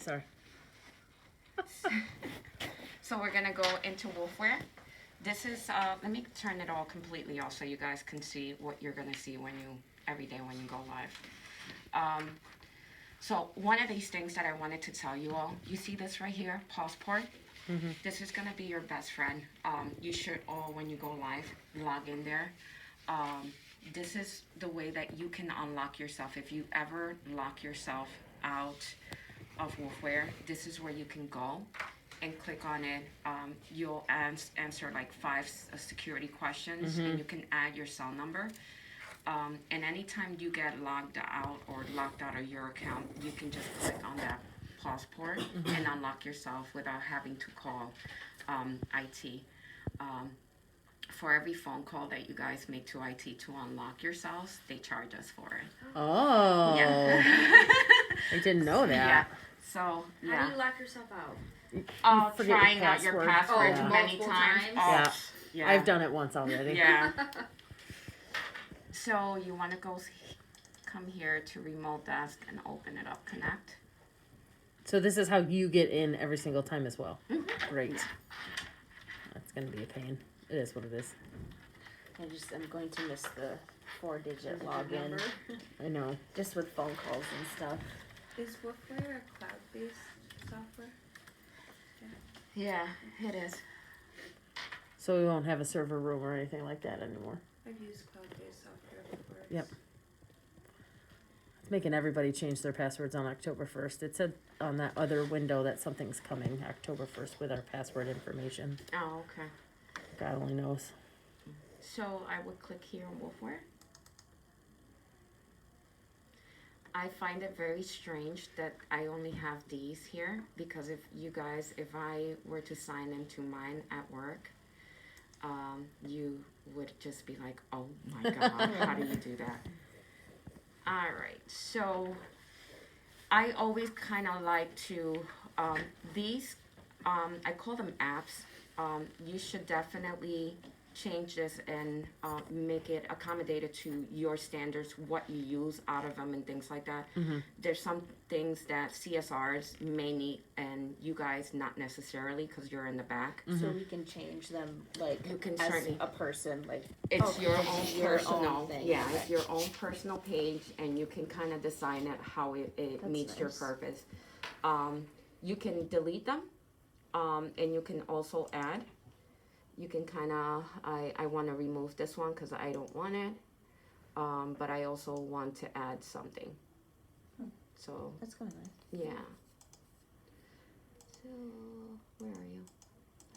sorry. So we're gonna go into Woof ware. This is, let me turn it all completely off so you guys can see what you're gonna see every day when you go live. So one of these things that I wanted to tell you all, you see this right here, pause port? Mm-hmm. This is gonna be your best friend. You should all, when you go live, log in there. This is the way that you can unlock yourself. If you ever lock yourself out of Woofware, this is where you can go and click on it. You'll answer like 5 security questions, and you can add your cell number. And anytime you get logged out or locked out of your account, you can just click on that pause port and unlock yourself without having to call IT. For every phone call that you guys make to IT to unlock yourselves, they charge us for it. Oh. Yeah. I didn't know that. Yeah. So, yeah. How do you lock yourself out? Trying out your password many times. Yeah. I've done it once already. Yeah. So you want to come here to remote desk and open it up, connect. So this is how you get in every single time as well. Great. Yeah. That's gonna be a pain. It is what it is. I'm going to miss the 4-digit login. I know. Just with phone calls and stuff. Is Woofware a cloud-based software? Yeah, it is. So we won't have a server room or anything like that anymore. I've used cloud-based software before. Yep. It's making everybody change their passwords on October 1st. It said on that other window that something's coming October 1st with our password information. Oh, okay. God only knows. So I would click here on Woofware. I find it very strange that I only have these here, because if I were to sign into mine at work, you would just be like, oh my God, how do you do that? All right, so I always kind of like to, these, I call them apps. You should definitely change this and make it accommodated to your standards, what you use out of them and things like that. There's some things that CSRs may need and you guys not necessarily, because you're in the back. So we can change them, like, You can as certainly- a person, like, It's your own your personal own thing. yeah, Okay. it's your own personal page, and you can kind of design it how it That's meets your nice. purpose. You can delete them, and you can also add. You can kind of, I want to remove this one because I don't want it, but I also want to add something. So, That's kind of nice. yeah. So, where are you?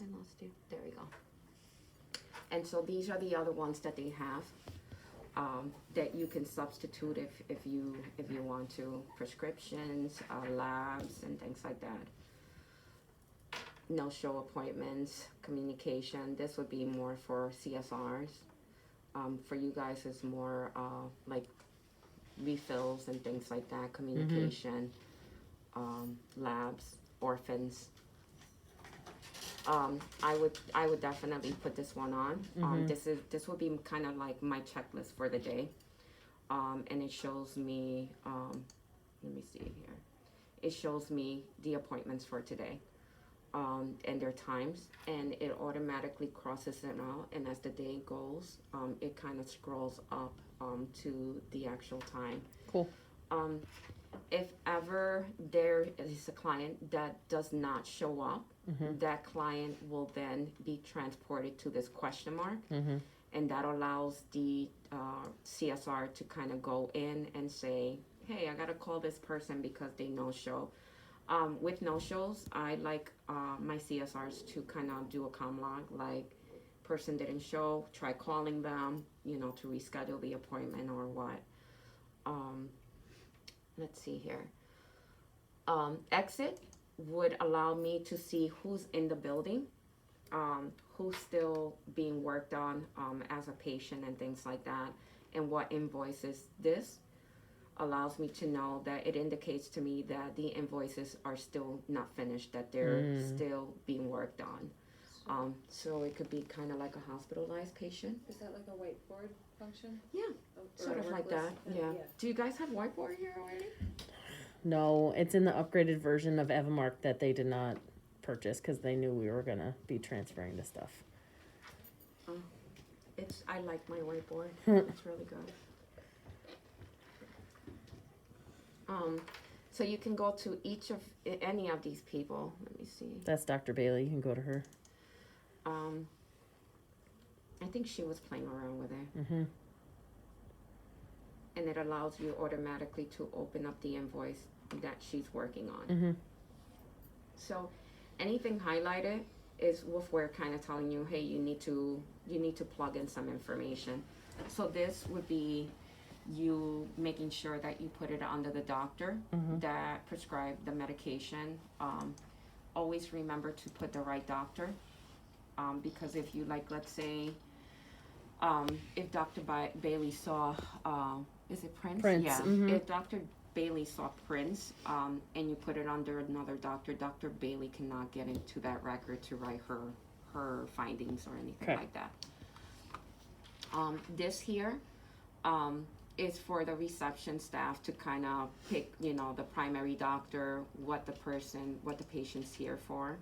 I lost you. There we go. And so these are the other ones that they have, that you can substitute if you want to. Prescriptions, labs, and things like that. No-show appointments, communication. This would be more for CSRs. For you guys, it's more like refills and things like that. Communication, labs, orphans. I would definitely put this one on. This would be kind of like my checklist for the day, and it shows me. Let me see here. It shows me the appointments for today. And their times, and it automatically crosses it out, and as the day goes, it kind of scrolls up to the actual time. Cool. If ever there is a client that does not show up, that client will then be transported to this question mark, and that allows the CSR to kind of go in and say, hey, I gotta call this person because they no-show. With no-shows, I like my CSRs to kind of do a comm log, like person didn't show, try calling them, to reschedule the appointment or what. Let's see here. Exit would allow me to see who's in the building, who's still being worked on as a patient and things like that, and what invoices. This allows me to know that it indicates to me that the invoices are still not finished, that they're still being worked on. So it could be kind of like a hospitalized patient. Is that like a whiteboard function? Yeah, Or sort a of work like list? that. Yeah. Do you guys have whiteboard here already? No, it's in the upgraded version of Evamark that they did not purchase because they knew we were gonna be transferring the stuff. I like my whiteboard. It's really good. So you can go to each of any of these people. Let me see. That's Dr. Bailey. You can go to her. I think she was playing around with it. Mm-hmm. And it allows you automatically to open up the invoice that she's working on. Mm-hmm. So anything highlighted is Woof ware kind of telling you, hey, you need to plug in some information. So this would be you making sure that you put it under the doctor that prescribed the medication. Always remember to put the right doctor, because if you, like, let's say, if Dr. Bailey saw, is it Prince? Prince, Yeah. mhm. If Dr. Bailey saw Prince, and you put it under another doctor, Dr. Bailey cannot get into that record to write her findings or anything Okay. like that. This here, is for the reception staff to kind of pick, the primary doctor, what the patient's here for.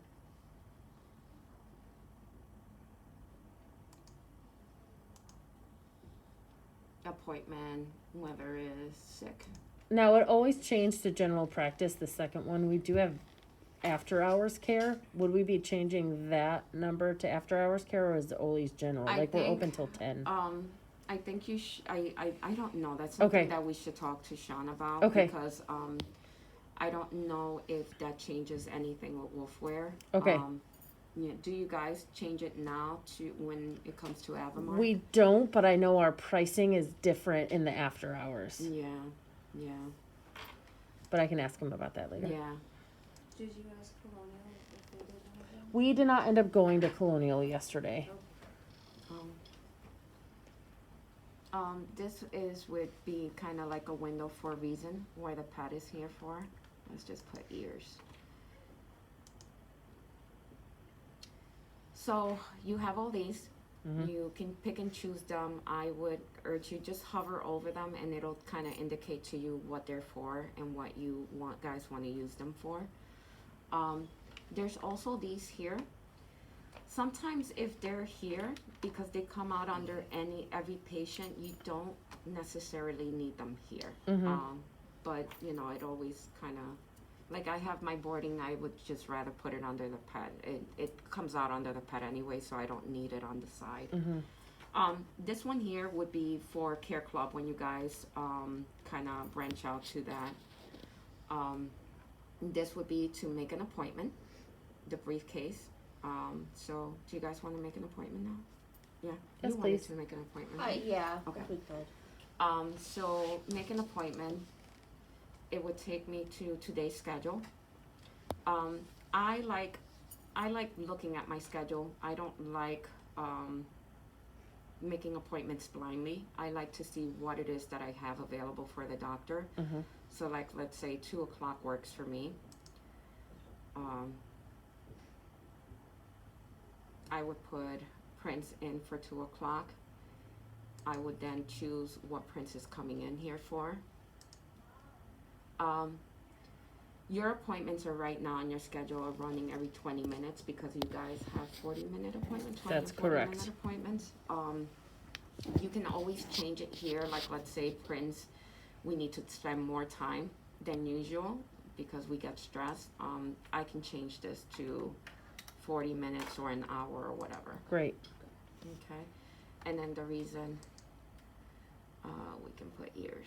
Appointment, whether it is sick. Now, it always changed to general practice, the second one. We do have after-hours care. Would we be changing that number to after-hours care, or is it always general? I Like, we're think, open till 10. I think you I don't know. That's something Okay. that we should talk to Sean about. Okay. Because, I don't know if that changes anything with Wolfware. Okay. Yeah, do you guys change it now to when it comes to Avamar? We don't, but I know our pricing is different in the after-hours. Yeah. But I can ask him about that later. Yeah. Did you ask Colonial if they did anything? We did not end up going to Colonial yesterday. This would be kind of like a window for a reason why the pad is here for. Let's just put ears. So you have all these. Mhm. You can pick and choose them. I would urge you just hover over them, and it'll kind of indicate to you what they're for and what you guys want to use them for. There's also these here. Sometimes if they're here, because they come out under every patient, you don't necessarily need them here. But it always kind of, like, I have my boarding, I would just rather put it under the pet. It comes out under the pet anyway, so I don't need it on the side. This one here would be for Care Club when you guys kind of branch out to that. This would be to make an appointment, the briefcase. So do you guys want to make an appointment now? Yeah, Yes, you wanted please. to make an appointment. Yeah, Okay. if we could. So make an appointment. It would take me to today's schedule. I like looking at my schedule. I don't like making appointments blindly. I like to see what it is that I have available for the doctor. So, like, let's say 2 o'clock works for me. I would put Prince in for 2 o'clock. I would then choose what Prince is coming in here for. Your appointments are right now on your schedule are running every 20 minutes because you guys have 40-minute appointments. 20 That's and 40 correct. minute appointments. You can always change it here. Like, let's say Prince, we need to spend more time than usual because we get stressed. I can change this to 40 minutes or an hour or whatever. Great. Okay, and then the reason, we can put ears.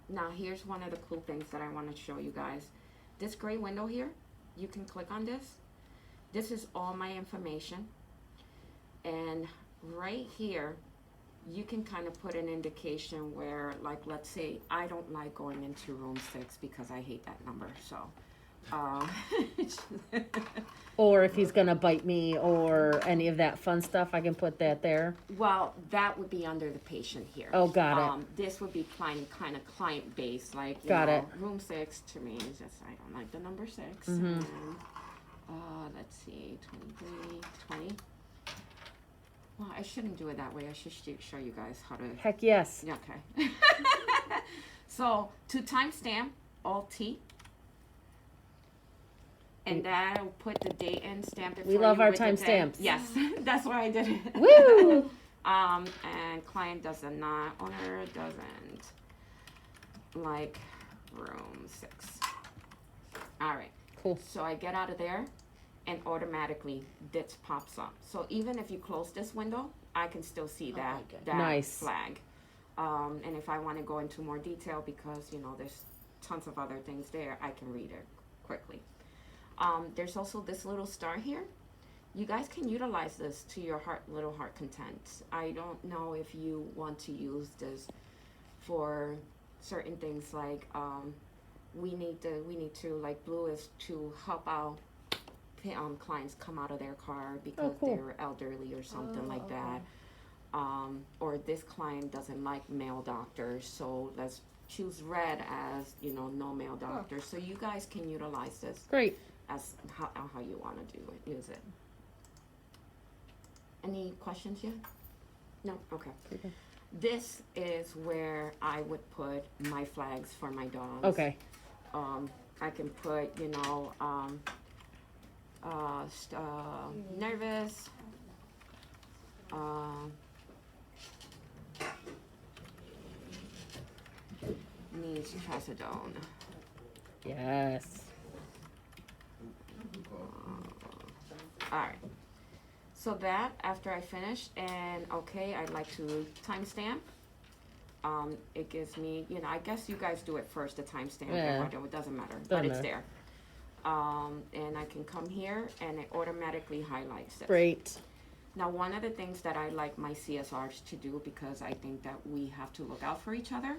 Now here's one of the cool things that I want to show you guys. This gray window here, you can click on this. This is all my information. And right here, you can kind of put an indication where, like, let's say I don't like going into room 6 because I hate that number, so. Or if he's gonna bite me or any of that fun stuff, I can put that there. Well, that would be under the patient here. Oh, got it. This would be kind of client based, like, Got it. room 6 to me is just, I don't like the number 6. Mhm. And, let's see, 23, 20. Well, I shouldn't do it that way. I should show you guys how to. Heck yes. Yeah, okay. So to timestamp, Alt-T. And that'll put the date and stamp it We for love you our with the day. timestamps. Yes, that's why I did it. Woo! And client does not, owner doesn't like room 6. All right. Cool. So I get out of there, and automatically this pops up. So even if you close this window, I can still see Oh that my goodness. that Nice. flag. And if I want to go into more detail, because there's tons of other things there, I can read it quickly. There's also this little star here. You guys can utilize this to your little heart content. I don't know if you want to use this for certain things like we need to like blue is to help out clients come out of their car because cool. they're elderly or something like okay. that. Or this client doesn't like male doctors, so let's choose red as no male doctors. So you guys can utilize this Great. as how you want to use it. Any questions yet? No? Okay. Okay. This is where I would put my flags for my dogs. Okay. I can put, nervous, needs trazodone. Yes. Alright. So that, after I finish, and I'd like to timestamp. It gives me, I guess you guys do it first, the timestamp. Yeah. It doesn't matter, but Doesn't it's matter. there. And I can come here, and it automatically highlights it. Great. Now, one of the things that I like my CSRs to do, because I think that we have to look out for each other,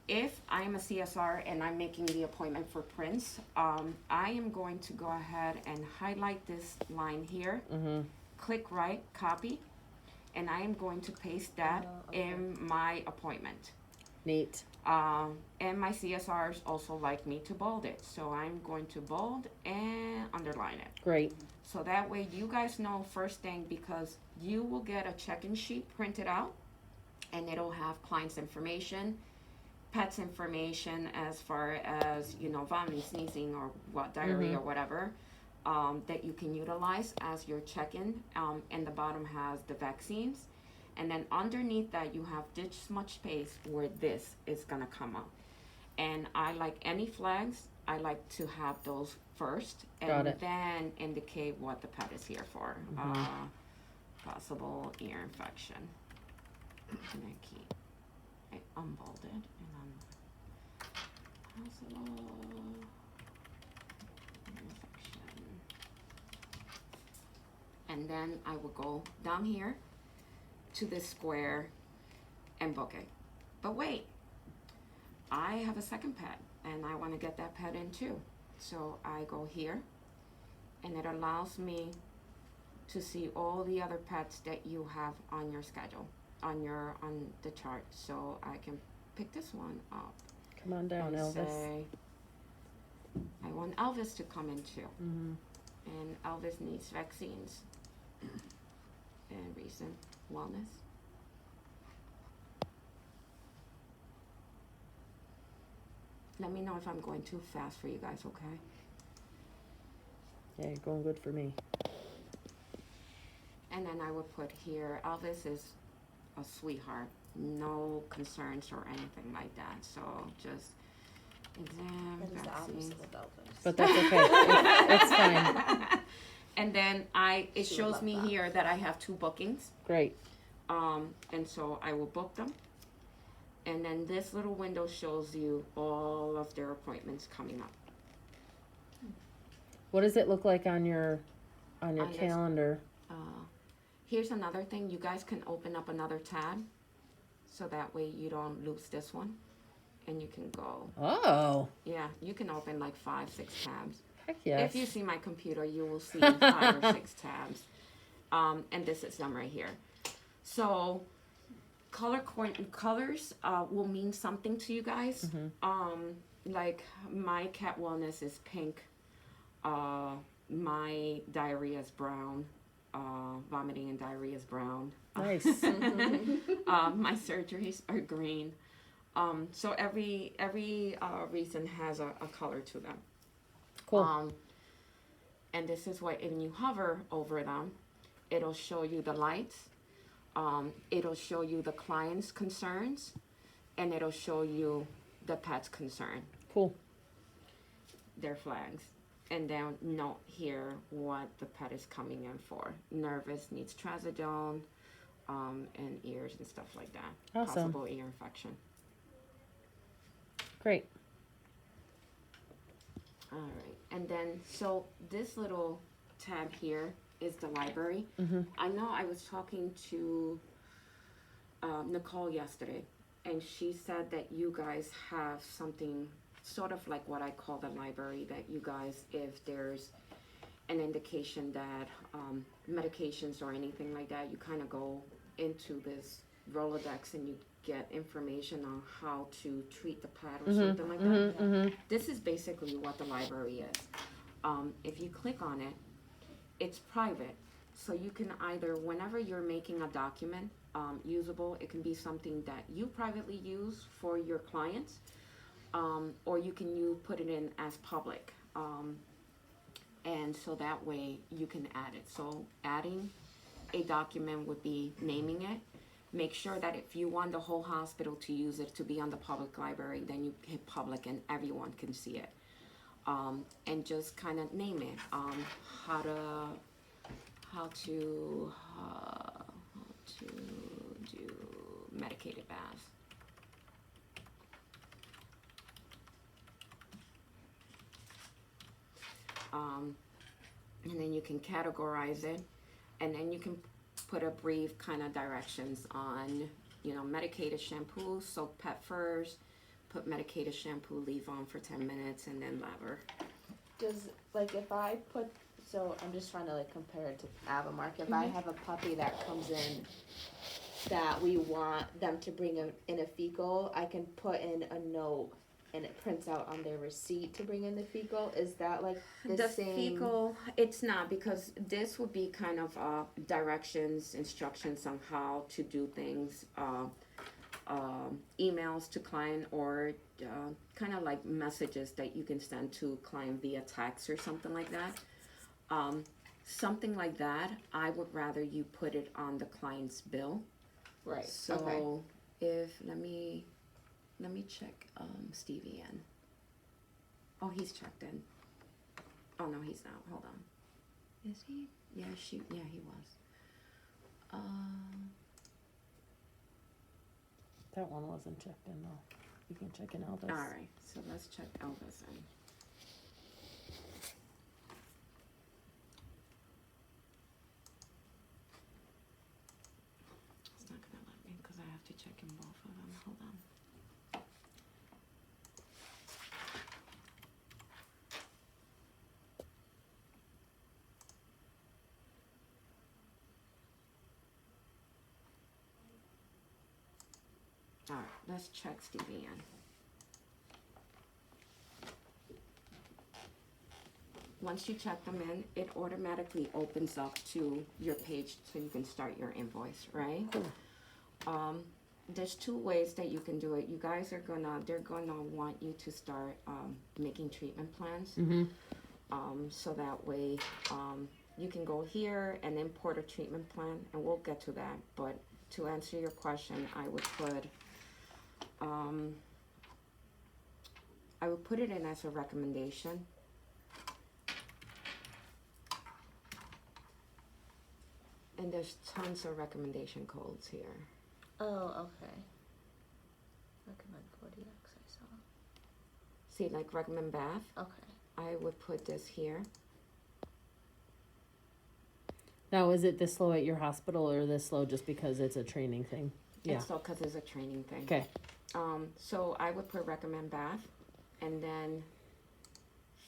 if I am a CSR and I'm making the appointment for Prince, I am going to go ahead and highlight this line here, click right, copy, and I am going to paste that in my appointment. Neat. And my CSRs also like me to bold it, so I'm going to bold and underline it. Great. So that way you guys know first thing, because you will get a check-in sheet printed out, and it'll have client's information, pet's information as far as, vomiting, sneezing, or diarrhea or whatever, that you can utilize as your check-in. And the bottom has the vaccines. And then underneath that, you have this much space where this is gonna come up. And I like any flags, I like to have those first, Got and it. then indicate what the pet is here for. Possible ear infection. And I keep it unbolded, and possible ear infection. And then I will go down here to this square and book it. But wait, I have a second pet, and I want to get that pet in too. So I go here, and it allows me to see all the other pets that you have on your schedule, on the chart. So I can pick this one up Come on down, and Elvis. say, I want Elvis to come in too. And Elvis needs vaccines and recent wellness. Let me know if I'm going too fast for you guys, okay? Yeah, you're going good for me. And then I would put here, Elvis is a sweetheart, no concerns or anything like that. So just exam, That is the vaccines. opposite of Elvis. But that's okay. It's fine. And then it She would shows love me that. here that I have 2 bookings. Great. And so I will book them. And then this little window shows you all of their appointments coming up. What does it look like on your On this- calendar? Here's another thing. You guys can open up another tab, so that way you don't lose this one. And you can go, Oh, yeah, you can open like 5, 6 tabs. heck yes. If you see my computer, you will see 5 or 6 tabs. And this is them right here. So colors will mean something to you guys. Like my cat wellness is pink. My diarrhea is brown. Vomiting and diarrhea is brown. Nice. My surgeries are green. So every reason has a color to them. Cool. And this is what, when you hover over them, it'll show you the lights, it'll show you the client's concerns, and it'll show you the pet's concern, Cool. their flags. And then note here what the pet is coming in for. Nervous, needs trazodone, and ears and stuff like that. Awesome. Possible ear infection. Great. All right, and then, so this little tab here is the library. Mm-hmm. I know I was talking to Nicole yesterday, and she said that you guys have something sort of like what I call the library, that you guys, if there's an indication that medications or anything like that, you kind of go into this Rolodex and you get information on how to treat the pet or something like that. Mm-hmm. This is basically what the library is. If you click on it, it's private. So you can either, whenever you're making a document usable, it can be something that you privately use for your clients, or you can put it in as public. And so that way you can add it. So adding a document would be naming it. Make sure that if you want the whole hospital to use it, to be on the public library, then you hit public and everyone can see it. And just kind of name it. How to do medicated baths. And then you can categorize it, and then you can put a brief kind of directions on, medicated shampoo, soak pet furs, put medicated shampoo, leave on for 10 minutes, and then lather. Does, like, if I put, so I'm just trying to, like, compare it to Avamark. If I have a puppy that comes in that we want them to bring in a fecal, I can put in a note and it prints out on their receipt to bring in the fecal. Is that, like, the same? Fecal, it's not, because this would be kind of directions, instructions on how to do things, emails to client, or kind of like messages that you can send to client via text or something like that. Something like that, I would rather you put it on the client's bill. Right. So Okay. let me check Stevie in. Oh, he's checked in. Oh no, he's not. Hold on. Is he? Yeah, he was. That one wasn't checked in though. You can check in Elvis. All right, so let's check Elvis in. It's not gonna let me because I have to check in both of them. Hold on. All right, let's check Stevie in. Once you check them in, it automatically opens up to your page so you can start your invoice, right? Cool. There's two ways that you can do it. You guys they're gonna want you to start making treatment plans. Mm-hmm. So that way you can go here and import a treatment plan, and we'll get to that. But to answer your question, I would put it in as a recommendation. And there's tons of recommendation codes here. Oh, okay. Recommend 40X, I saw. See, like recommend bath, Okay. I would put this here. Now, is it this slow at your hospital or this slow just because it's a training thing? Yeah. It's all because it's a training thing. Okay. So I would put recommend bath, and then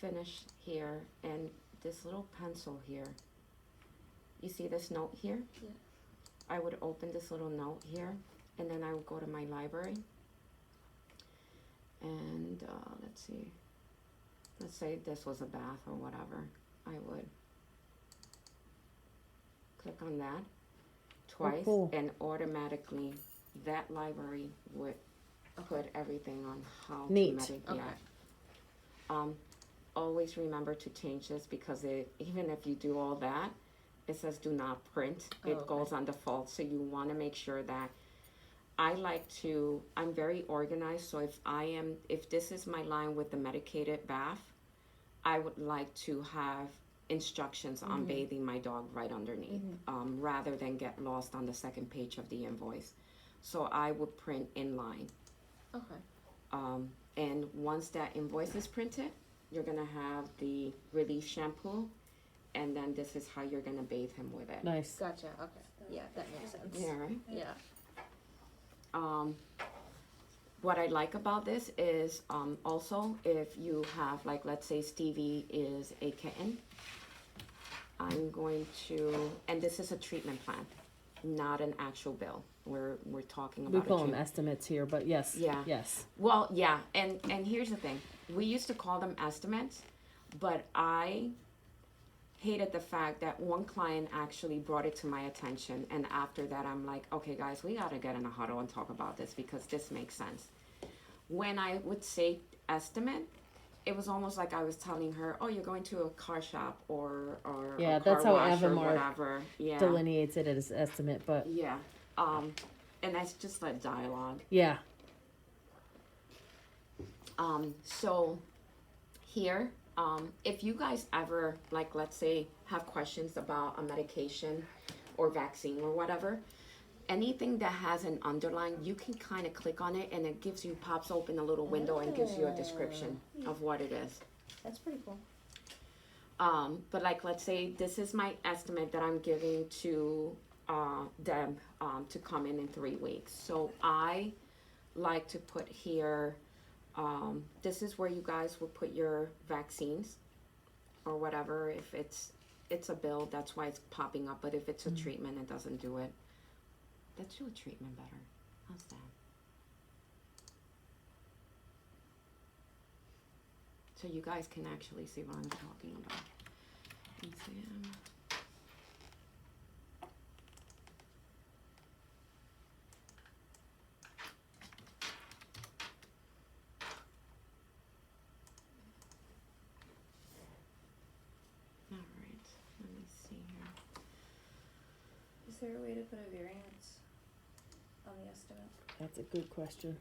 finish here, and this little pencil here. You see this note here? Yeah. I would open this little note here, and then I would go to my library. And let's see. Let's say this was a bath or whatever. I would click on that twice, cool. and automatically that library would put everything on how Neat. to Okay. Always remember to change this because even if you do all that, it says do not print. Oh, It okay. goes on default, so you want to make sure that I'm very organized, so if this is my line with the medicated bath, I would like to have instructions on bathing my dog right underneath, rather than get lost on the second page of the invoice. So I would print in line. Okay. And once that invoice is printed, you're gonna have the relief shampoo, and then this is how you're gonna bathe him with it. Nice. Gotcha. Okay. Yeah, that makes sense. Yeah, right? Yeah. What I like about this is also if you have, like, let's say Stevie is a kitten, I'm going to, and this is a treatment plan, not an actual bill. We're talking We about call a them treatment. estimates here, but yes. Yeah. Yes. Well, yeah, and here's the thing. We used to call them estimates, but I hated the fact that one client actually brought it to my attention, and after that I'm like, okay guys, we gotta get in a huddle and talk about this because this makes sense. When I would say estimate, it was almost like I was telling her, oh, you're going to a car shop or Yeah, a car that's how wash or Avamar whatever. Yeah. Delineates it as estimate, but Yeah. And that's just like dialogue. yeah. So here, if you guys ever, like, let's say, have questions about a medication or vaccine or whatever, anything that has an underline, you can kind of click on it and it pops open a little window and gives you a description of what it is. That's pretty cool. But like, let's say this is my estimate that I'm giving to Deb to come in 3 weeks. So I like to put here, this is where you guys will put your vaccines or whatever. If it's a bill, that's why it's popping up. But if it's a treatment, it doesn't do it. Let's do a treatment better. How's that? So you guys can actually see what I'm talking about. Exam. All right, let me see here. Is there a way to put a variance on the estimate? That's a good question.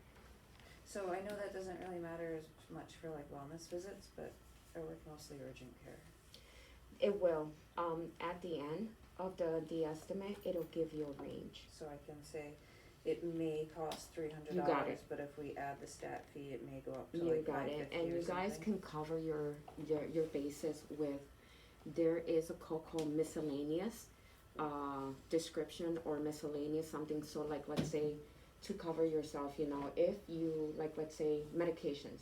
So I know that doesn't really matter as much for like wellness visits, but I work mostly urgent care. It will. At the end of the estimate, it'll give you a range. So I can say it may cost $300, You got it. but if we add the stat fee, it may go up to You like got it. $550 And or you guys something. can cover your basis with, there is a code called miscellaneous description or miscellaneous something. So like, let's say, to cover yourself, you know, if you, like, let's say medications,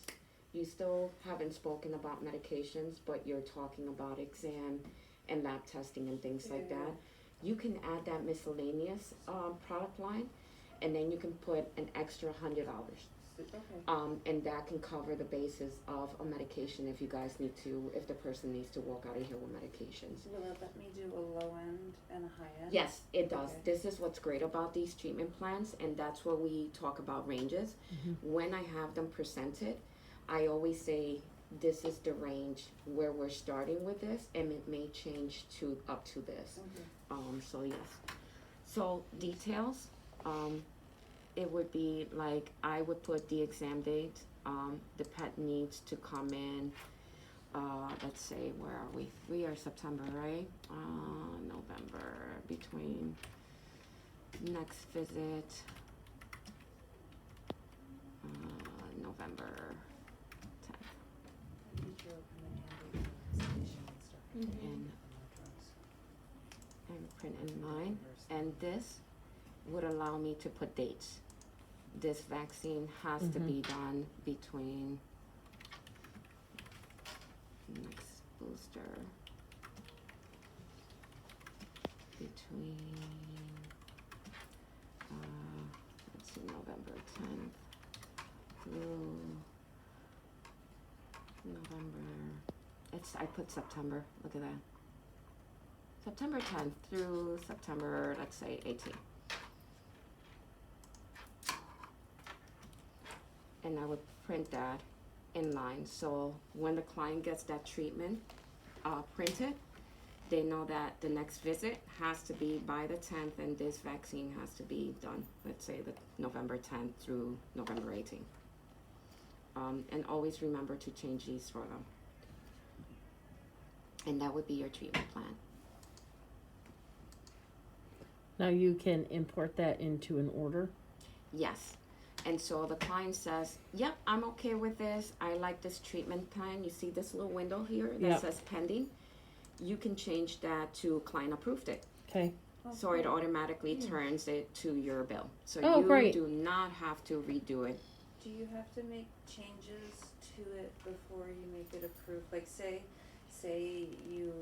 you still haven't spoken about medications, but you're talking about exam and lab testing and things like Yeah. that, you can add that miscellaneous product line, and then you can put an extra $100. Okay. And that can cover the basis of a medication if you guys need to, if the person needs to walk out of here with medications. Will it let me do a low end and a high end? Yes, it does. Okay. This is what's great about these treatment plans, and that's where we talk about ranges. When I have them presented, I always say, this is the range where we're starting with this, and it may change to up to this. Okay. So yes. So details, it would be like, I would put the exam date, the pet needs to come in, let's say, where are we? We are September, right? November, between next visit, November 10th. And print in mine, and this would allow me to put dates. This vaccine has to be done between next booster between let's see, November 10th through November, I put September, look at that. September 10th through September, let's say 18th. and I would print that in line. So when the client gets that treatment printed, they know that the next visit has to be by the 10th, and this vaccine has to be done, let's say the November 10th through November 18th. And always remember to change these for them. And that would be your treatment plan. Now you can import that into an order. Yes. And so the client says, yep, I'm okay with this. I like this treatment plan. You see this little window here that Yep. says pending? You can change that to client approved it. Okay. So it automatically turns it to your bill. So Oh, you great. do not have to redo it. Do you have to make changes to it before you make it approved? Like say you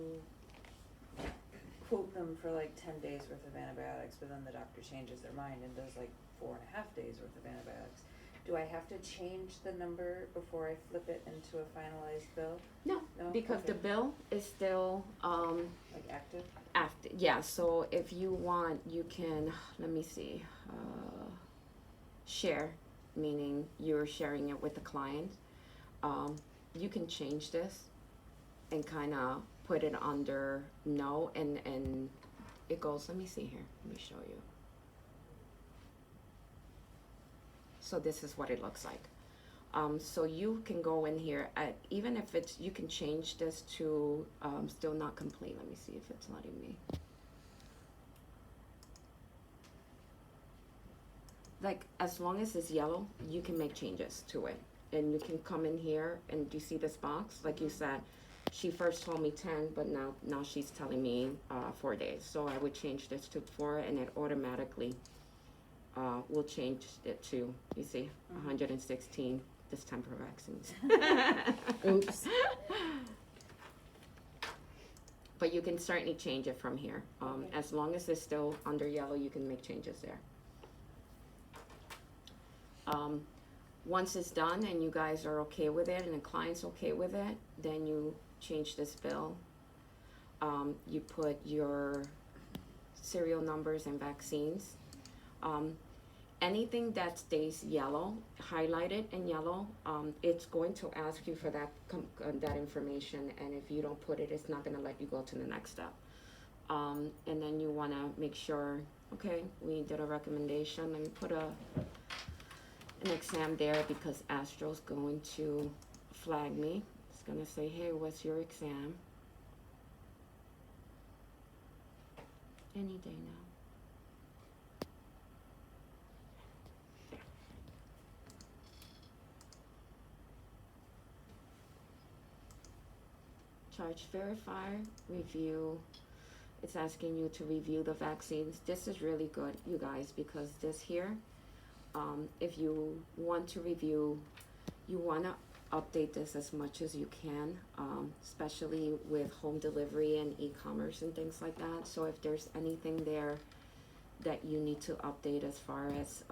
quote them for like 10 days worth of antibiotics, but then the doctor changes their mind and does like 4.5 days worth of antibiotics. Do I have to change the number before I flip it into a finalized bill? No, because the Okay. bill is still Like active? after. Yeah, so if you want, you can, let me see, share, meaning you're sharing it with the client. You can change this and kind of put it under no, and it goes, let me see here, let me show you. So this is what it looks like. So you can go in here, even if it's, you can change this to still not complete. Let me see if it's letting me. Like, as long as it's yellow, you can make changes to it. And you can come in here and you see this box, like you said, she first told me 10, but now she's telling me 4 days. So I would change this to 4, and it automatically will change it to, you see, 116 this time for vaccines. Oops. But you can certainly change it from here. Okay. As long as it's still under yellow, you can make changes there. Once it's done and you guys are okay with it and the client's okay with it, then you change this bill. You put your serial numbers and vaccines. Anything that stays yellow, highlighted in yellow, it's going to ask you for that information, and if you don't put it, it's not going to let you go to the next step. And then you want to make sure, okay, we did a recommendation, and put an exam there, because Astro's going to flag me. It's going to say, hey, what's your exam? Any day now. Charge, verify, review. It's asking you to review the vaccines. This is really good, you guys, because this here, if you want to review, you want to update this as much as you can, especially with home delivery and e-commerce and things like that. So if there's anything there that you need to update as far as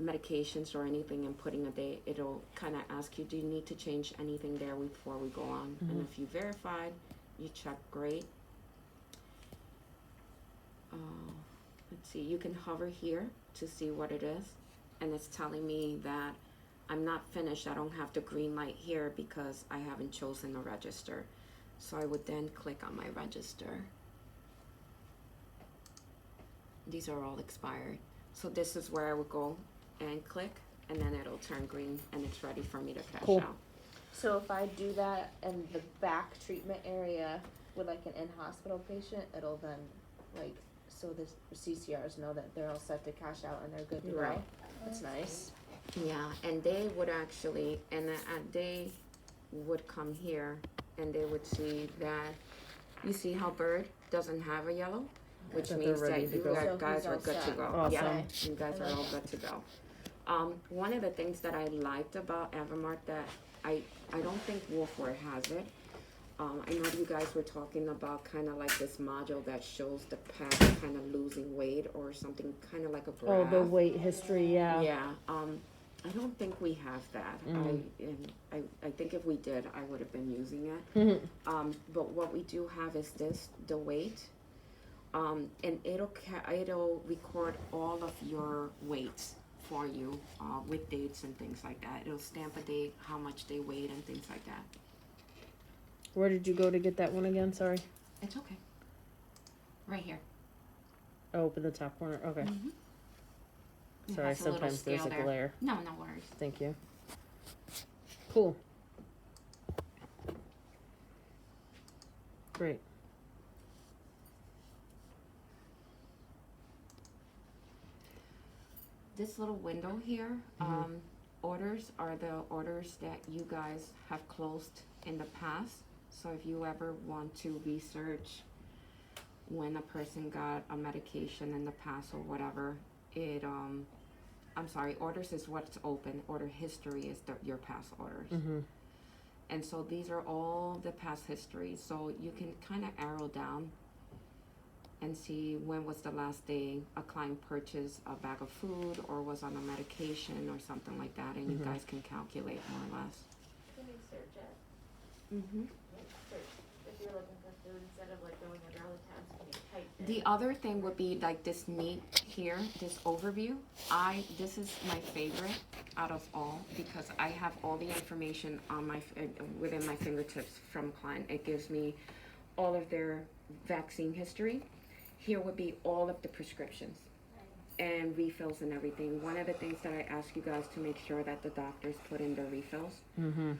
medications or anything, and putting a date, it'll kind of ask you, do you need to change anything there before we go on? And if you verified, you check great. Let's see, you can hover here to see what it is, and it's telling me that I'm not finished. I don't have the green light here because I haven't chosen a register. So I would then click on my register. These are all expired. So this is where I would go and click, and then it'll turn green and it's ready for me to cash Cool. out. So if I do that in the back treatment area with like an in-hospital patient, it'll then like, so the CCRs know that they're all set to cash out and they're good to go. Right. That's nice. Yeah, and they would actually, and they would come here and they would see that, you see how Bird doesn't have a yellow? Which That they're means ready that to you go. So guys he's are all good to set. go. Awesome. Yeah, you guys I are all love good to go. One of the things that I liked about Evermark that I don't think Woof ware has it. I know you guys were talking about kind of like this module that shows the pet kind of losing weight or something, kind of like a graph. Oh, the weight history, yeah. Yeah, I don't think we have that. I think if we did, I would have been using it. Mhm. But what we do have is this, the weight, and it'll record all of your weights for you with dates and things like that. It'll stamp a date, how much they weighed, and things like that. Where did you go to get that one again? Sorry. It's okay. Right here. Oh, up in the top corner. Okay. Mm-hmm. It Sorry, has a little sometimes there's a scale there. glare. No, no worries. Thank you. Cool. Great. This little window here, orders are the orders that you guys have closed in the past. So if you ever want to research when a person got a medication in the past or whatever, orders is what's open. Order history is your past orders. Mm-hmm. And so these are all the past history. So you can kind of arrow down and see when was the last day a client purchased a bag of food or was on a medication or something like that, and you guys can calculate more or less. Can you search it? Mm-hmm. Search if you're looking for food instead of like going under all the tabs. Can you type in? The other thing would be like this neat here, this overview. This is my favorite out of all because I have all the information on within my fingertips from client. It gives me all of their vaccine history. Here would be all of the prescriptions and refills and everything. One of the things that I ask you guys to make sure that the doctors put in their refills. Mm-hmm.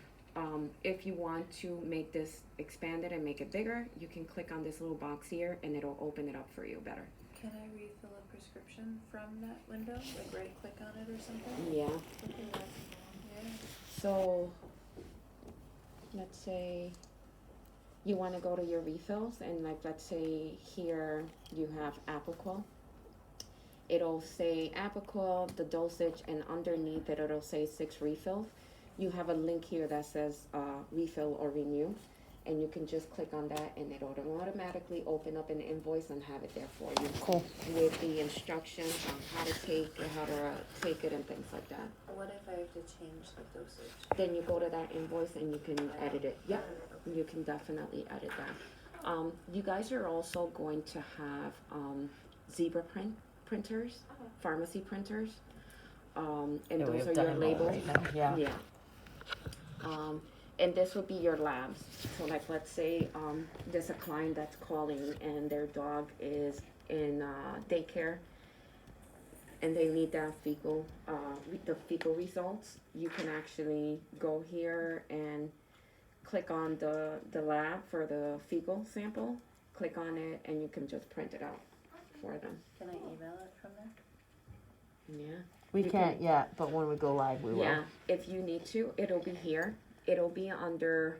If you want to make this expanded and make it bigger, you can click on this little box here and it'll open it up for you better. Can I refill a prescription from that window? Like right click on it or something? Yeah. Yeah. So, let's say you want to go to your refills and like, let's say here you have Apoquel. It'll say Apoquel, the dosage, and underneath it, it'll say 6 refills. You have a link here that says refill or renew, and you can just click on that and it'll automatically open up an invoice and have it there for you. Cool. With the instructions on how to take it and things like that. What if I have to change the dosage? Then you go to that invoice and you can edit it. Yep, you can definitely edit that. You guys are also going to have zebra printers, pharmacy printers, and Yeah, we those have are your done it all labels. right now. Yeah. Yeah. And this would be your labs. So like, let's say there's a client that's calling and their dog is in daycare and they need that fecal, the fecal results. You can actually go here and click on the lab for the fecal sample, click on it, and you can just print it out for them. Can I email it from there? Yeah. We You can't can- yet, but when we go live, we will. Yeah, if you need to, it'll be here. It'll be under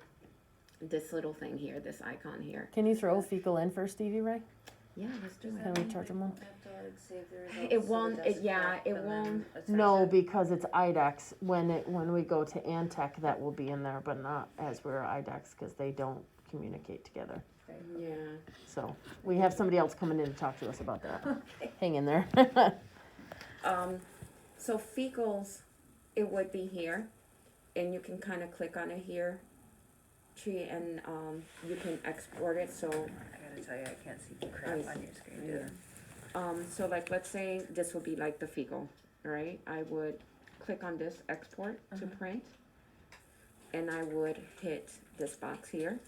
this little thing here, this icon here. Can you throw fecal in for Stevie Ray? Yeah, let's do Can we charge them all? I have to like save the results. It to the won't- it- yeah, desktop it and then won't- attach No, it? because it's IDEX. When we go to Antec, that will be in there, but not as we're IDEX because they don't communicate together. Yeah. So we have somebody else coming in to talk to us about that. Hang in there. So fecals, it would be here, and you can kind of click on it here, and you can export it. So I gotta tell you, I can't see the crap on your screen, dude. so like, let's say this would be like the fecal, right? I would click on this export to print, and I would hit this box here,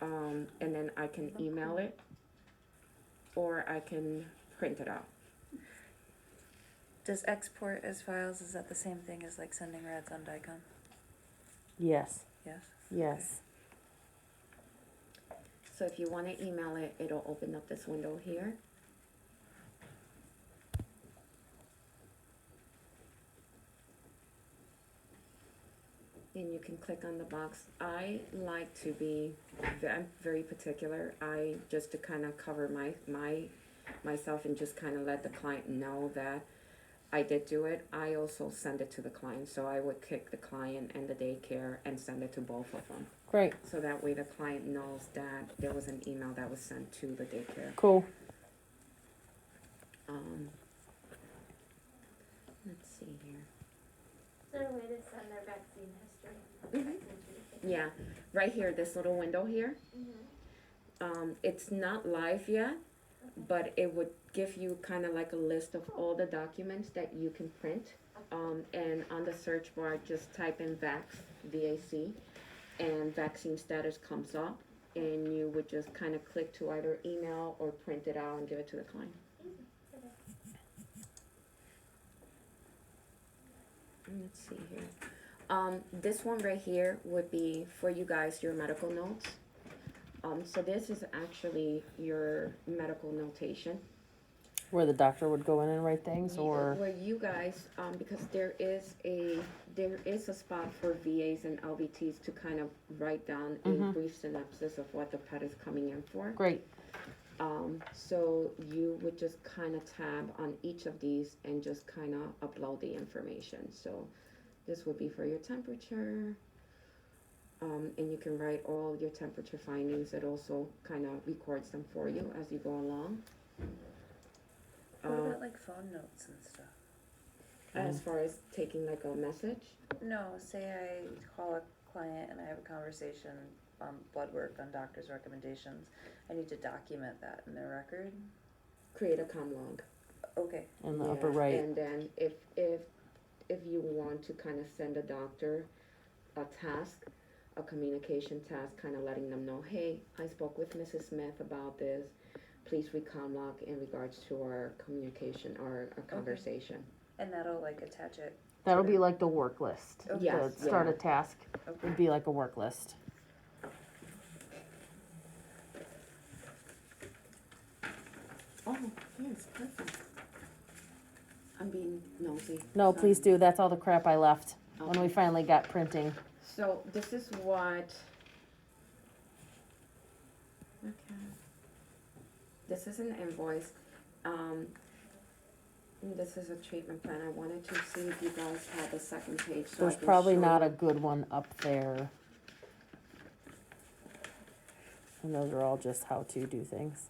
and then I can email it, or I can print it out. Does export as files, is that the same thing as like sending rats on Dicom? Yes. Yes? Yes. So if you want to email it, it'll open up this window here. And you can click on the box. I like to be, I'm very particular. I, just to kind of cover myself and just kind of let the client know that I did do it. I also send it to the client. So I would kick the client and the daycare and send it to both of them. Great. So that way the client knows that there was an email that was sent to the daycare. Cool. Let's see here. Is there a way to send their vaccine history? Yeah, right here, this little window here. It's not live yet, but it would give you kind of like a list of all the documents that you can print. And on the search bar, just type in VAC, VAC, and vaccine status comes up, and you would just kind of click to either email or print it out and give it to the client. Let's see here. This one right here would be for you guys, your medical notes. So this is actually your medical notation. Where the doctor would go in and write things, or Where you guys, because there is a spot for VAs and LVTs to kind of write down a brief synopsis of what the pet is coming in for. great. So you would just kind of tab on each of these and just kind of upload the information. So this would be for your temperature, and you can write all your temperature findings. It also kind of records them for you as you go along. What about like phone notes and stuff? As far as taking like a message? No, say I call a client and I have a conversation on blood work, on doctor's recommendations. I need to document that in their record. Create a comm log. Okay. In the upper right. And then if you want to kind of send a doctor a task, a communication task, kind of letting them know, hey, I spoke with Mrs. Smith about this. Please read comm log in regards to our communication or our conversation. And that'll like attach it. That'll be like the work list. Okay. Yes, To start yeah. a task Okay. would be like a work list. Oh, yes, perfect. I'm being nosy. No, Sorry. please do. That's all the crap I left when Okay. we finally got printing. So this is what. Okay. This is an invoice. This is a treatment plan. I wanted to see if you guys had the second page. So There's I can probably show not you. a good one up there. And those are all just how to do things.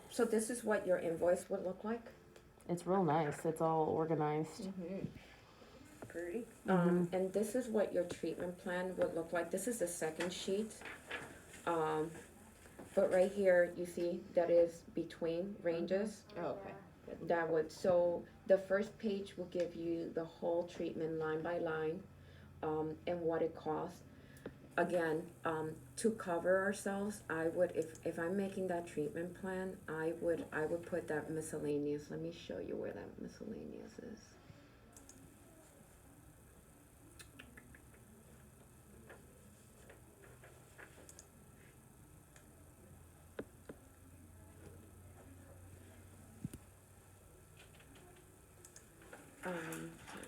So this is what your invoice would look like. It's real nice. It's all organized. Pretty. And this is what your treatment plan would look like. This is the second sheet. But right here, you see that is between ranges. Oh, okay. That would, so the first page will give you the whole treatment line by line, and what it costs. Again, to cover ourselves, I would, if I'm making that treatment plan, I would put that miscellaneous. Let me show you where that miscellaneous is.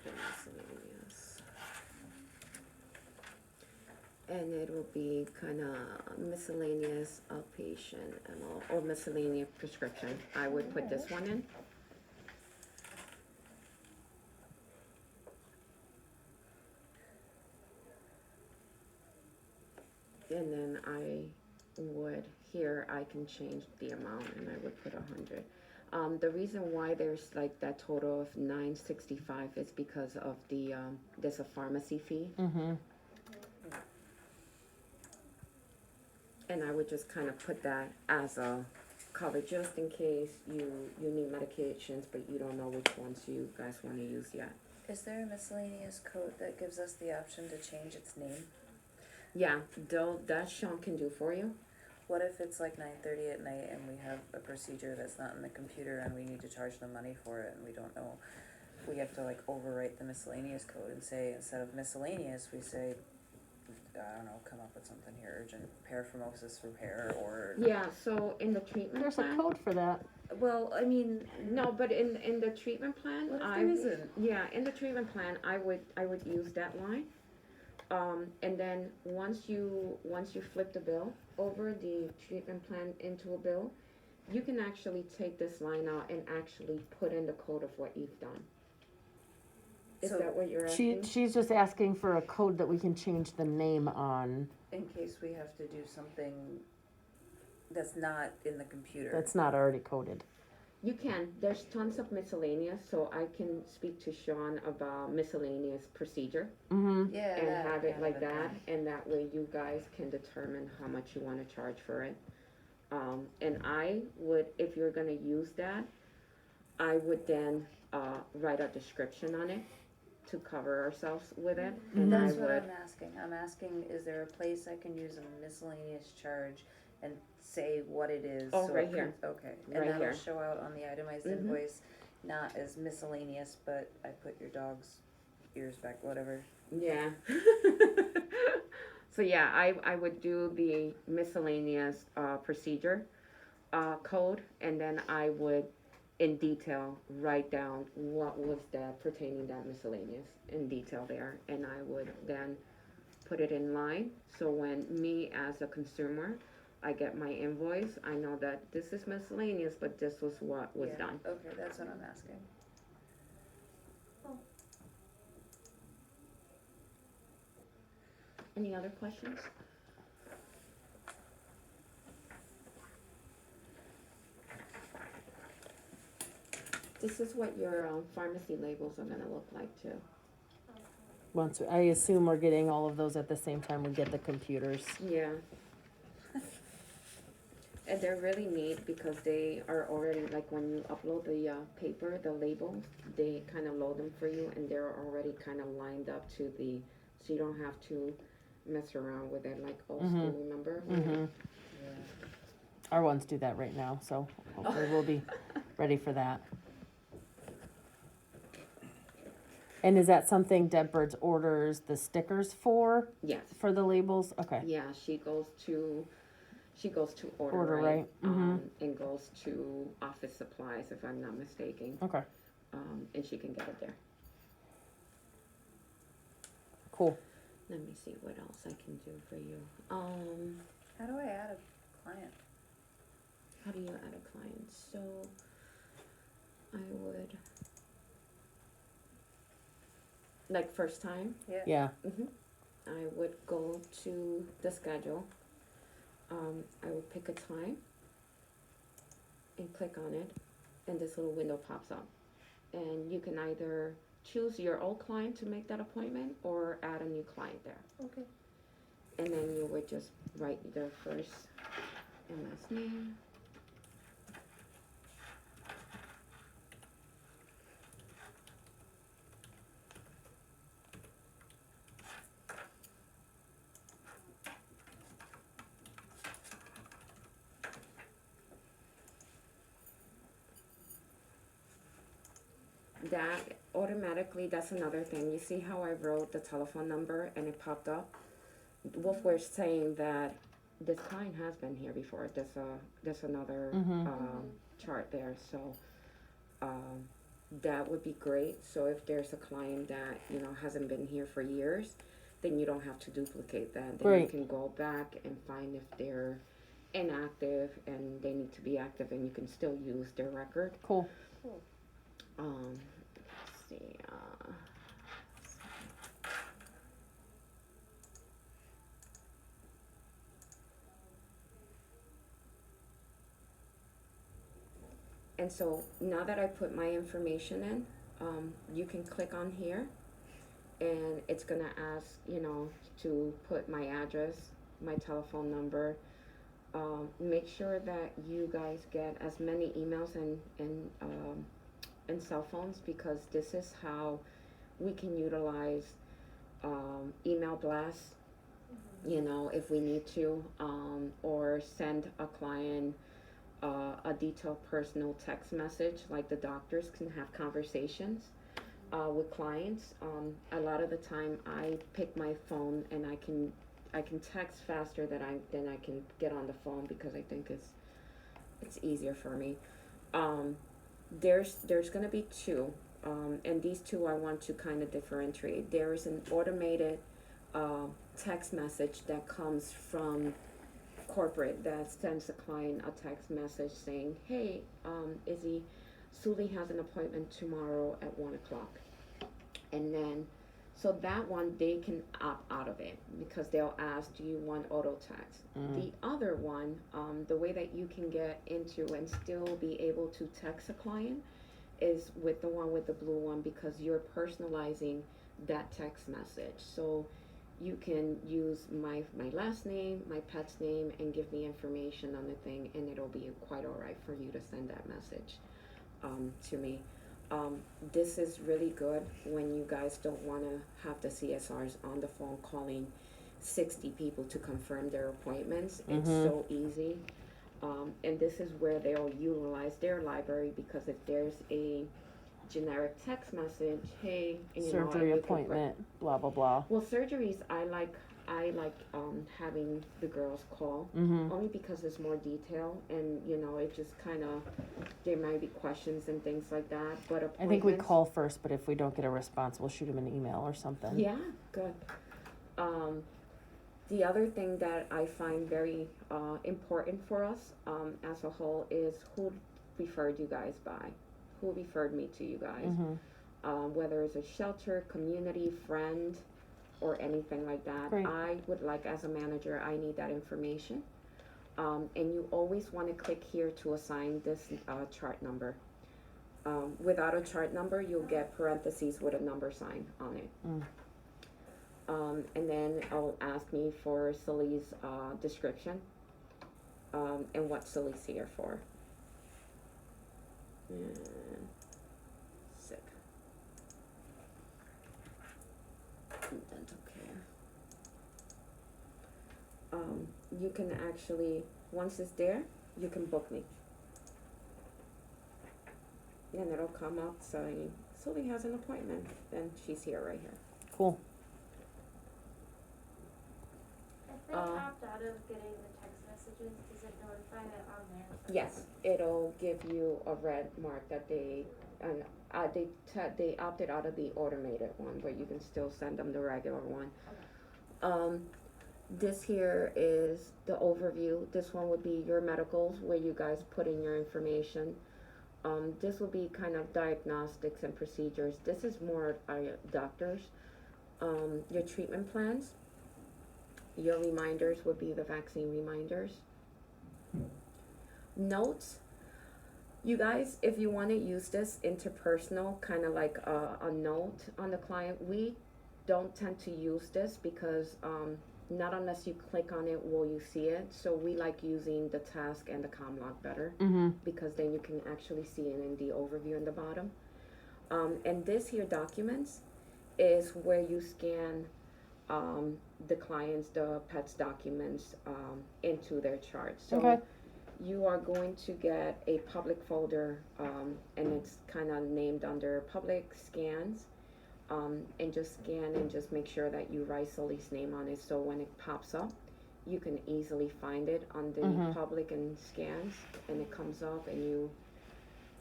Miscellaneous. And it will be kind of miscellaneous outpatient and all, or miscellaneous prescription. I would put this one in. And then I would, here I can change the amount and I would put 100. The reason why there's like that total of $965 is because of the, there's a pharmacy fee. Mm-hmm. And I would just kind of put that as a cover just in case you need medications, but you don't know which ones you guys want to use yet. Is there a miscellaneous code that gives us the option to change its name? Yeah, that Sean can do for you. What if it's like 9:30 at night and we have a procedure that's not in the computer and we need to charge them money for it and we don't know? We have to like overwrite the miscellaneous code and say, instead of miscellaneous, we say, I don't know, come up with something here, urgent paraphimosis repair or. Yeah, so in the treatment There's plan. a code for that. Well, I mean, no, but in the treatment plan, What if there isn't? yeah, in the treatment plan, I would use that line. And then once you flip the bill over, the treatment plan into a bill, you can actually take this line out and actually put in the code of what you've done. Is So that what you're asking? She's just asking for a code that we can change the name on. In case we have to do something that's not in the computer. That's not already coded. You can. There's tons of miscellaneous, so I can speak to Sean about miscellaneous procedure. Mm-hmm. Yeah. And that have it kind like of a that, thing. and that way you guys can determine how much you wanna charge for it. And I would, if you're gonna use that, I would then, write a description on it to cover ourselves with it, and I That's what would, I'm asking. I'm asking, is there a place I can use a miscellaneous charge and say what it is? Oh, so right it here. Okay, Right and that'll here. show out on the itemized Mhm. invoice, not as miscellaneous, but I put your dog's ears back, whatever. Yeah. So yeah, I would do the miscellaneous, procedure, code, and then I would, in detail, write down what was that pertaining that miscellaneous in detail there, and I would then put it in line, so when me as a consumer, I get my invoice, I know that this is miscellaneous, but this was what was Yeah, done. okay, that's what I'm asking. Any other questions? This is what your, pharmacy labels are gonna look like too. Once, I assume we're getting all of those at the same time we get the computers. Yeah. And they're really neat because they are already, like when you upload the, paper, the labels, they kind of load them for you and they're already kind of lined up to the, so you don't have to mess around with it like old school, remember? Mm-hmm. Yeah. Our ones do that right now, so hopefully we'll be ready for that. And is that something Deb Bird's orders the stickers for Yes. the labels? Okay. Yeah, she goes to order, Order right? right. And goes to office supplies, if I'm not mistaken. Okay. And she can get it there. Cool. Let me see what else I can do for you. How do I add a client? How do you add a client? So I would, like first time, Yeah. Yeah. I would go to the schedule. I would pick a time and click on it, and this little window pops up. And you can either choose your old client to make that appointment or add a new client there. Okay. And then you would just write their first and last name. That automatically, that's another thing. You see how I wrote the telephone number and it popped up? Woof was saying that this client has been here before. There's another chart there, so that would be great. So if there's a client that hasn't been here for years, then you don't have to duplicate that. Then you Right. can go back and find if they're inactive and they need to be active, and you can still use their record. Cool. Let's see. And so now that I put my information in, you can click on here, and it's gonna ask, to put my address, my telephone number. Make sure that you guys get as many emails and cell phones, because this is how we can utilize email blasts, if we need to, or send a client a detailed personal text message, like the doctors can have conversations with clients. A lot of the time I pick my phone and I can text faster than I can get on the phone, because I think it's easier for me. There's gonna be two, and these two I want to kind of differentiate. There is an automated text message that comes from corporate that sends a client a text message saying, "Hey, Izzy, Sully has an appointment tomorrow at 1:00," and then so that one they can opt out of it because they'll ask, "Do you want auto text?" The other one, the way that you can get into and still be able to text a client is with the one with the blue one, because you're personalizing that text message. So you can use my last name, my pet's name, and give me information on the thing, and it'll be quite all right for you to send that message to me. This is really good when you guys don't want to have the CSRs on the phone calling 60 people to confirm their appointments. It's so easy. And this is where they'll utilize their library, because if there's a generic text message, hey, you know, Surgery I need to appointment, blah, blah, blah. well, surgeries, I like having the girls call, only because there's more detail, and you know, it just kind of, there might be questions and things like that, but appointments. I think we call first, but if we don't get a response, we'll shoot them an email or something. Yeah, good. The other thing that I find very important for us as a whole is who referred you guys by, who referred me to you guys, whether it's a shelter, community, friend, or anything like that. Great. I would like, as a manager, I need that information. And you always want to click here to assign this chart number. Without a chart number, you'll get parentheses with a number sign on it. And then it'll ask me for Sully's description and what Sully's here for. And sick. And dental care. You can actually, once it's there, you can book me. And it'll come up saying, Sully has an appointment, and she's here right here. Cool. If they opt out of getting the text messages, does it notify it on there? Yes, it'll give you a red mark that they opted out of the automated one, but you can still send them the regular one. This here is the overview. This one would be your medicals, where you guys put in your information. This will be kind of diagnostics and procedures. This is more doctors. Your treatment plans. Your reminders would be the vaccine reminders. Notes. You guys, if you want to use this interpersonal, kind of like a note on the client, we don't tend to use this because not unless you click on it will you see it. So we like using the task and the ComLog better, because then you can actually see it in the overview in the bottom. And this here documents is where you scan the clients, the pet's documents into their chart. So you are going to get a public folder, and it's kind of named under public scans. And just scan and just make sure that you write Sully's name on it, so when it pops up, you can easily find it on the public and scans, and it comes up and you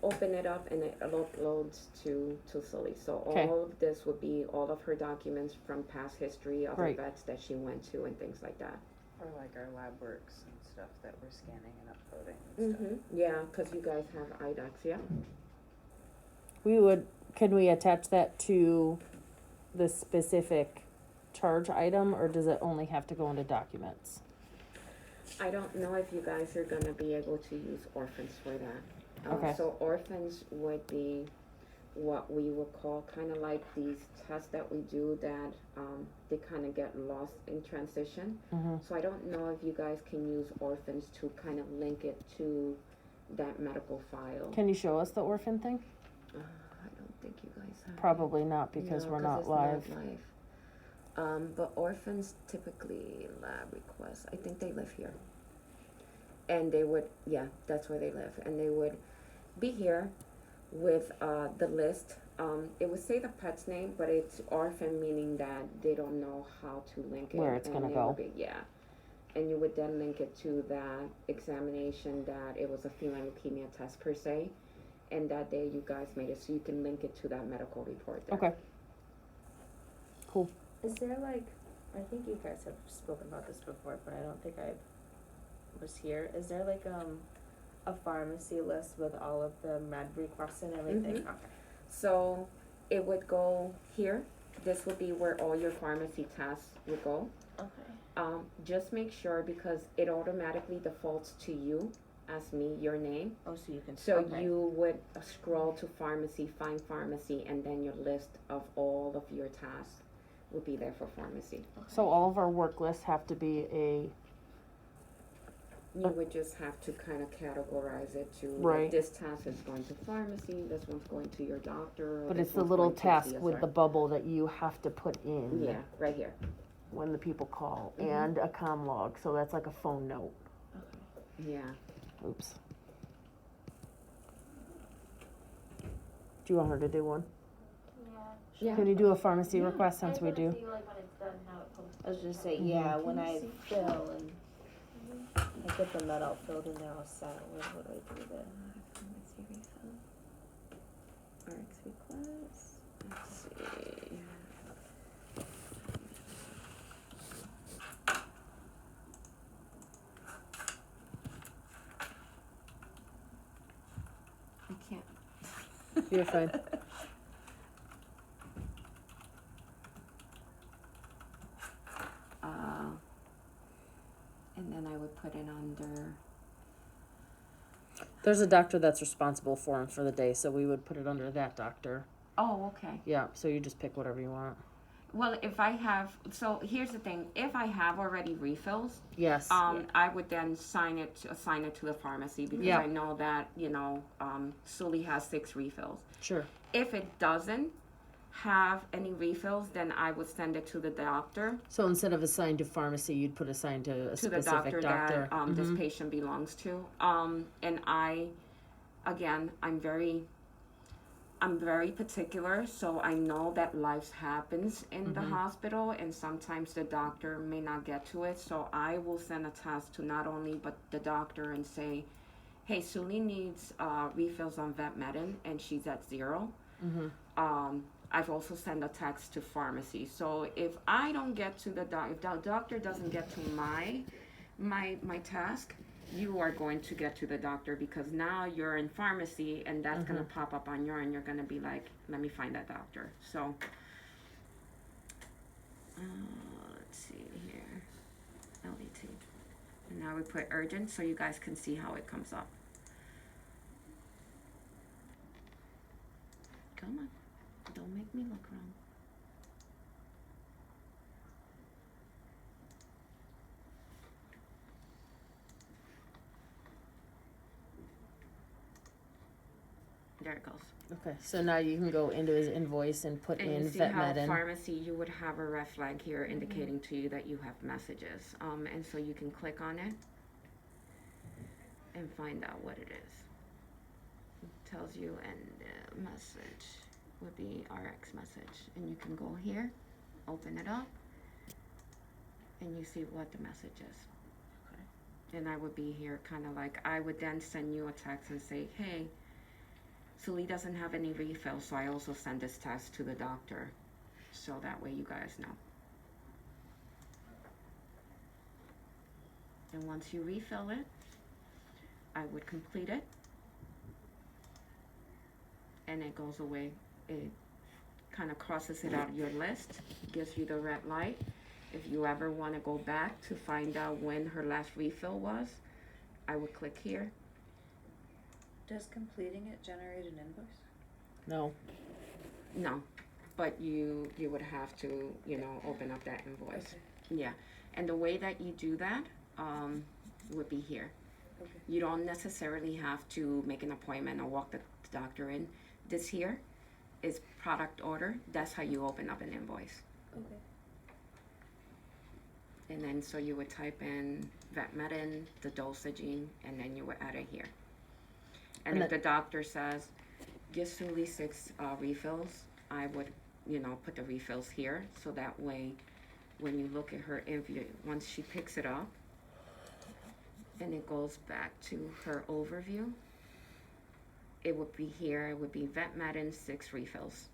open it up and it uploads to Sully. So all of this would be all of her documents from past history, other vets that she went to and things like that. Or like our lab works and stuff that we're scanning and uploading and stuff. Yeah, because you guys have IDOCs, yeah? Can we attach that to the specific charge item, or does it only have to go into documents? I don't know if you guys are gonna be able to use orphans for that. Okay. So orphans would be what we would call kind of like these tests that we do that they kind of get lost in transition. So I don't know if you guys can use orphans to kind of link it to that medical file. Can you show us the orphan thing? I don't think you guys have. Probably not, because No, we're 'cause not it's live. But orphans typically lab requests. I think they live here. And they would, yeah, that's where they live. And they would be here with the list. It would say the pet's name, but it's orphan, meaning that they don't know how to link it. Where it's gonna it go. would be, yeah. And you would then link it to that examination that it was a feline leukemia test per se. And that day you guys made it, so you can link it to that medical report there. Okay. Cool. Is there like, I think you guys have spoken about this before, but I don't think I was here. Is there like a pharmacy list with all of the med requests and everything? Mhm. Okay. So it would go here. This would be where all your pharmacy tasks would go. Okay. Just make sure, because it automatically defaults to you as me, your name. Oh, so you can. So okay. you would scroll to pharmacy, find pharmacy, and then your list of all of your tasks will be there for pharmacy. So all of our work lists have to be You would just have to kind of categorize it to, Right. like, this task is going to pharmacy, this one's going to your doctor. but this it's the one's little going to task with CSR. the bubble that you have to put in Yeah, right here. when the people call, Mhm. and a comm log, so that's like a phone note. Yeah. Oops. Do you want her to do one? Yeah. Yeah. Can you do a pharmacy Yeah. request since I we just wanna do? see, like, when it's done, how it comes. I was just say, Mhm. yeah, when I fill and I get the med out filled and they're all set, what do I do then? RX request. Let's see. I can't. You're fine. And then I would put it under. There's a doctor that's responsible for him for the day, so we would put it under that doctor. Oh, okay. Yeah, so you just pick whatever you want. Well, if I have, so here's the thing, if I have already refills, Yes. I would then assign it to the pharmacy because Yeah. I know that, Sully has 6 refills. Sure. If it doesn't have any refills, then I would send it to the doctor, So instead of assigned to pharmacy, you'd put assigned to a to the specific doctor that this Mhm. patient belongs to. And I'm very particular, so I know that life happens in the Mhm. hospital, and sometimes the doctor may not get to it. So I will send a task to not only but the doctor and say, "Hey, Sully needs refills on Vetmedin, and she's at 0." Mhm. I've also sent a text to pharmacy. So if I don't get to the if the doctor doesn't get to my task, you are going to get to the doctor because now you're in pharmacy and that's going to pop up on your end. You're going to be like, let me find that doctor. So, let's see here. LET. And now we put urgent so you guys can see how it comes up. Come on. Don't make me look wrong. There it goes. Okay, so now you can go into his invoice and put And in you see how Vetmedin. pharmacy, you would have a red flag here indicating to you that you have messages. And so you can click on it and find out what it is. It tells you, and the message would be RX message. And you can go here, open it up, and you see what the message is. And I would be here kind of like, I would then send you a text and say, hey, Sully doesn't have any refills, so I also send this text to the doctor. So that way you guys know. And once you refill it, I would complete it. And it goes away. It kind of crosses it out of your list, gives you the red light. If you ever want to go back to find out when her last refill was, I would click here. Does completing it generate an invoice? No. No, but you would have to, open up that invoice. Okay. Yeah, and the way that you do that would be here. Okay. You don't necessarily have to make an appointment or walk the doctor in. This here is product order. That's how you open up an invoice. Okay. And then so you would type in Vetmedin, the dosaging, and then you would add it here. And if the doctor says, give Sully 6 refills, I would, put the refills here. So that way, when you look at her interview, once she picks it up, and it goes back to her overview, it would be here. It would be Vetmedin 6 refills.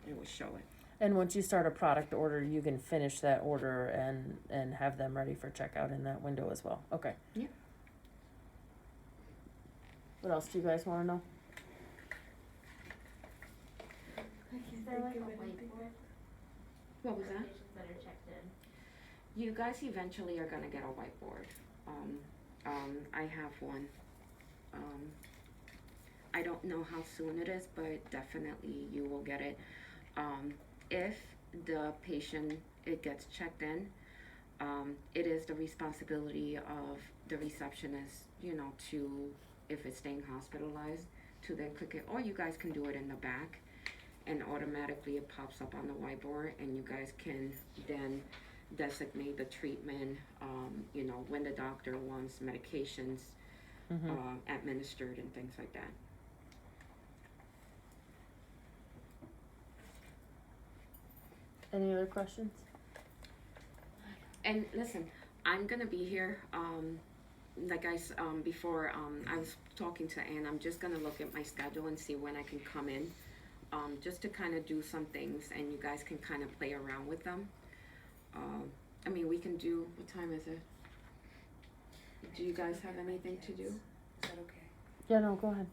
It would show it. And once you start a product order, you can finish that order and have them ready for checkout in that window as well. Okay. Yeah. What else do you guys want to know? Is there like a whiteboard What was for that? patients that are checked in? You guys eventually are gonna get a whiteboard. I have one. I don't know how soon it is, but definitely you will get it. If the patient, it gets checked in, it is the responsibility of the receptionist, you know, to, if it's staying hospitalized, to then click it, or you guys can do it in the back, and automatically it pops up on the whiteboard, and you guys can then designate the treatment, you know, when the doctor wants medications administered and things like that. Any other questions? And listen, I'm gonna be here, like before, I was talking to Ann, I'm just gonna look at my schedule and see when I can come in, just to kind of do some things, and you guys can kind of play around with them. I mean, we can do, what time is it? Do you guys have anything to do? Is that okay? Yeah, no, go ahead.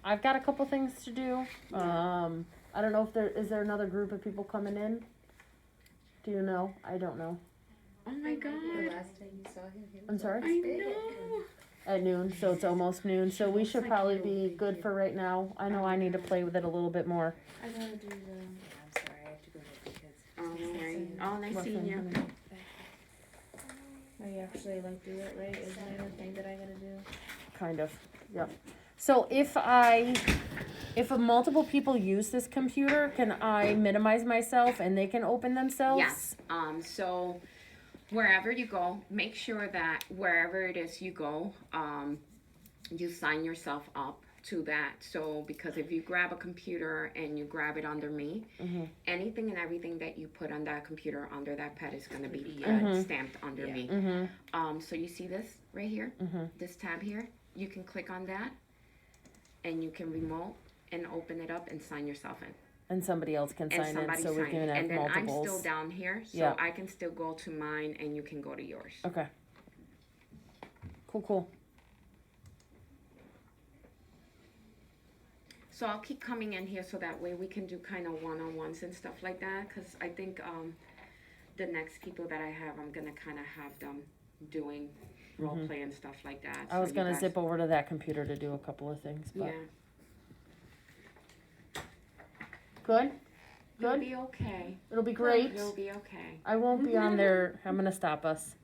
I've got a couple things to do. I don't know if is there another group of people coming in? Do you know? I don't know. Oh my The god, last time you saw him, he was I'm sorry? I know. At noon, so it's almost noon, so we should Like probably you. be good for right now. I know I need to play with it a little bit more. I gotta do the. I'm sorry, I have to go get the kids. Oh, right. Oh, nice What's seeing you. in- I actually like do it right. Is there a thing that I gotta do? Kind of, yep. So if multiple people use this computer, can I minimize myself and they can open themselves? Yes, so wherever you go, make sure that wherever it is you go, you sign yourself up to that. So, because if you grab a computer and you grab it under me, anything and everything that you put on that computer under that pad is gonna be stamped under me. So you see this right here, this tab here, you can click on that and you can remote and open it up and sign yourself in. And somebody else can And sign in, somebody so we sign can in. have And then multiples. I'm still down here, so Yeah. I can still go to mine and you can go to yours. Okay. Cool. So I'll keep coming in here so that way we can do kind of one-on-ones and stuff like that, because I think the next people that I have, I'm gonna kind of have them doing role play and stuff like that. I so was you gonna guys- zip over to that computer to do a couple of things, but. Yeah, Good? you'll Good? be okay. It'll be great. You'll be okay. I won't be on there, I'm gonna stop us.